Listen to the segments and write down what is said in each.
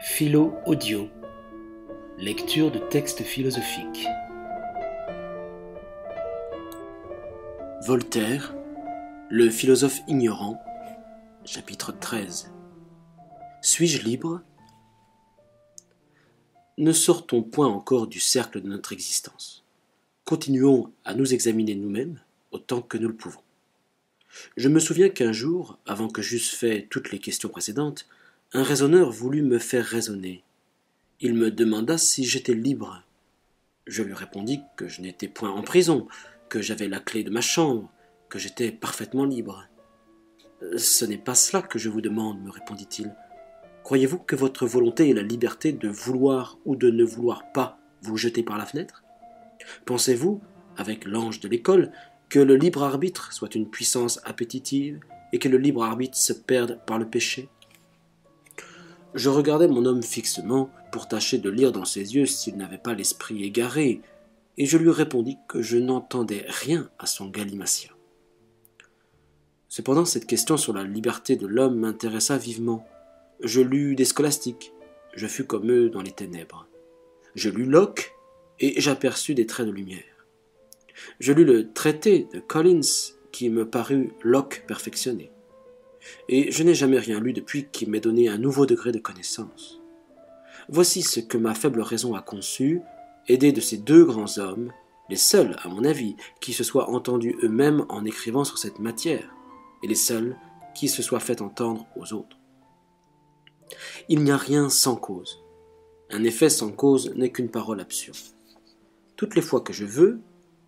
Philo Audio. Lecture de textes philosophiques. Voltaire, le philosophe ignorant, chapitre 13. Suis-je libre ? Ne sortons point encore du cercle de notre existence. Continuons à nous examiner nous-mêmes autant que nous le pouvons. Je me souviens qu'un jour, avant que j'eusse fait toutes les questions précédentes, un raisonneur voulut me faire raisonner. Il me demanda si j'étais libre. Je lui répondis que je n'étais point en prison, que j'avais la clé de ma chambre, que j'étais parfaitement libre. « Ce n'est pas cela que je vous demande, me répondit-il. Croyez-vous que votre volonté ait la liberté de vouloir ou de ne vouloir pas vous jeter par la fenêtre ? Pensez-vous, avec l'ange de l'école, que le libre arbitre soit une puissance appétitive et que le libre arbitre se perde par le péché ? Je regardais mon homme fixement pour tâcher de lire dans ses yeux s'il n'avait pas l'esprit égaré, et je lui répondis que je n'entendais rien à son galimatia. Cependant, cette question sur la liberté de l'homme m'intéressa vivement. Je lus des scolastiques, je fus comme eux dans les ténèbres. Je lus Locke, et j'aperçus des traits de lumière. Je lus le traité de Collins, qui me parut Locke perfectionné. Et je n'ai jamais rien lu depuis qui m'ait donné un nouveau degré de connaissance. Voici ce que ma faible raison a conçu, aidée de ces deux grands hommes, les seuls, à mon avis, qui se soient entendus eux-mêmes en écrivant sur cette matière, et les seuls qui se soient fait entendre aux autres. Il n'y a rien sans cause. Un effet sans cause n'est qu'une parole absurde. Toutes les fois que je veux,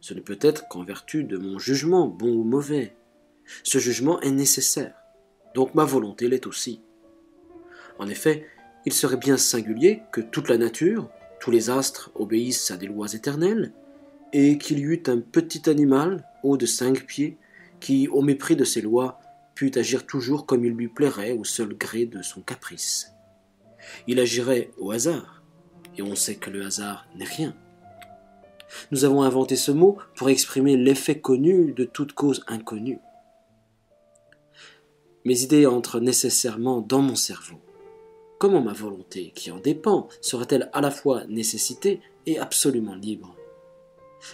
ce ne peut être qu'en vertu de mon jugement, bon ou mauvais. Ce jugement est nécessaire. Donc ma volonté l'est aussi. En effet, il serait bien singulier que toute la nature, tous les astres obéissent à des lois éternelles, et qu'il y eût un petit animal, haut de 5 pieds, qui, au mépris de ces lois, pût agir toujours comme il lui plairait au seul gré de son caprice. Il agirait au hasard, et on sait que le hasard n'est rien. Nous avons inventé ce mot pour exprimer l'effet connu de toute cause inconnue. Mes idées entrent nécessairement dans mon cerveau. Comment ma volonté, qui en dépend, serait-elle à la fois nécessitée et absolument libre ?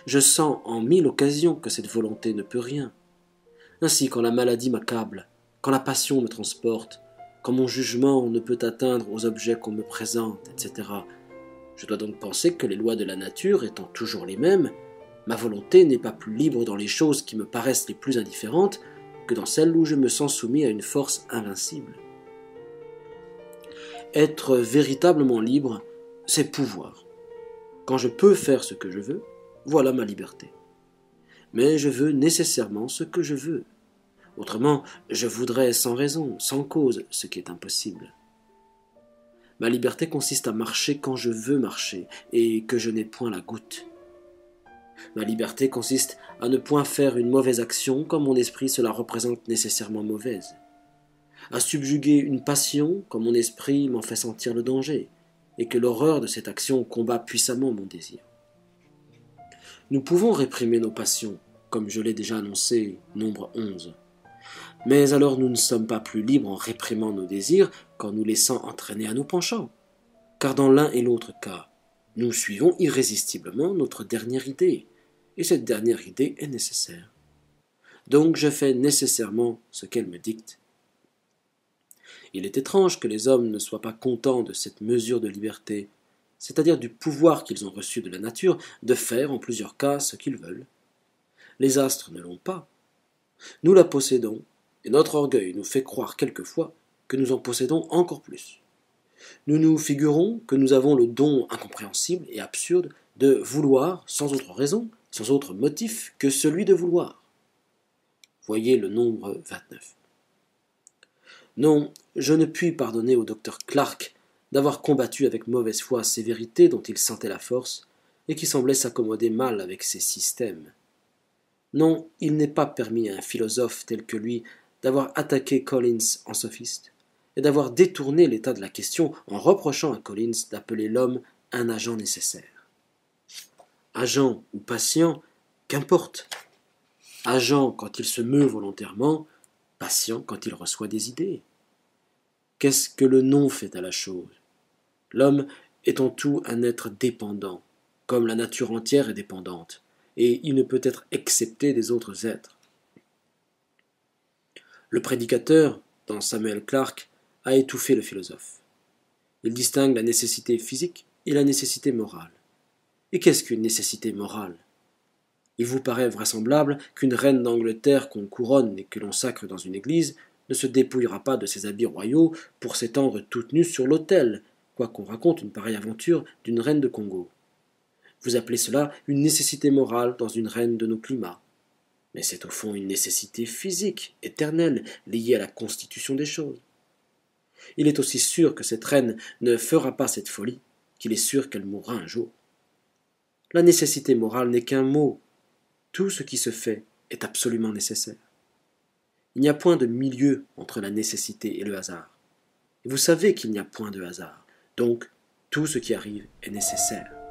Je sens en 1000 occasions que cette volonté ne peut rien. Ainsi, quand la maladie m'accable, quand la passion me transporte, quand mon jugement ne peut atteindre aux objets qu'on me présente, etc., je dois donc penser que les lois de la nature étant toujours les mêmes, ma volonté n'est pas plus libre dans les choses qui me paraissent les plus indifférentes que dans celles où je me sens soumis à une force invincible. Être véritablement libre, c'est pouvoir. Quand je peux faire ce que je veux, voilà ma liberté. Mais je veux nécessairement ce que je veux. Autrement, je voudrais sans raison, sans cause, ce qui est impossible. Ma liberté consiste à marcher quand je veux marcher, et que je n'ai point la goutte. Ma liberté consiste à ne point faire une mauvaise action quand mon esprit se la représente nécessairement mauvaise, à subjuguer une passion quand mon esprit m'en fait sentir le danger, et que l'horreur de cette action combat puissamment mon désir. Nous pouvons réprimer nos passions, comme je l'ai déjà annoncé, nombre 11. Mais alors nous ne sommes pas plus libres en réprimant nos désirs qu'en nous laissant entraîner à nos penchants, car dans l'un et l'autre cas, nous suivons irrésistiblement notre dernière idée, et cette dernière idée est nécessaire. Donc je fais nécessairement ce qu'elle me dicte. Il est étrange que les hommes ne soient pas contents de cette mesure de liberté, c'est-à-dire du pouvoir qu'ils ont reçu de la nature de faire en plusieurs cas ce qu'ils veulent. Les astres ne l'ont pas. Nous la possédons, et notre orgueil nous fait croire quelquefois que nous en possédons encore plus. Nous nous figurons que nous avons le don incompréhensible et absurde de vouloir sans autre raison, sans autre motif que celui de vouloir. Voyez le nombre 29. Non, je ne puis pardonner au docteur Clark d'avoir combattu avec mauvaise foi ces vérités dont il sentait la force et qui semblaient s'accommoder mal avec ses systèmes. Non, il n'est pas permis à un philosophe tel que lui d'avoir attaqué Collins en sophiste et d'avoir détourné l'état de la question en reprochant à Collins d'appeler l'homme un agent nécessaire. Agent ou patient, qu'importe. Agent quand il se meut volontairement, patient quand il reçoit des idées. Qu'est-ce que le nom fait à la chose ? L'homme est en tout un être dépendant, comme la nature entière est dépendante, et il ne peut être excepté des autres êtres. Le prédicateur, dans Samuel Clarke, a étouffé le philosophe. Il distingue la nécessité physique et la nécessité morale. Et qu'est-ce qu'une nécessité morale? Il vous paraît vraisemblable qu'une reine d'Angleterre qu'on couronne et que l'on sacre dans une église ne se dépouillera pas de ses habits royaux pour s'étendre toute nue sur l'autel, quoiqu'on raconte une pareille aventure d'une reine de Congo. Vous appelez cela une nécessité morale dans une reine de nos climats. Mais c'est au fond une nécessité physique, éternelle, liée à la constitution des choses. Il est aussi sûr que cette reine ne fera pas cette folie, qu'il est sûr qu'elle mourra un jour. La nécessité morale n'est qu'un mot. Tout ce qui se fait est absolument nécessaire. Il n'y a point de milieu entre la nécessité et le hasard. Et vous savez qu'il n'y a point de hasard. Donc, tout ce qui arrive est nécessaire.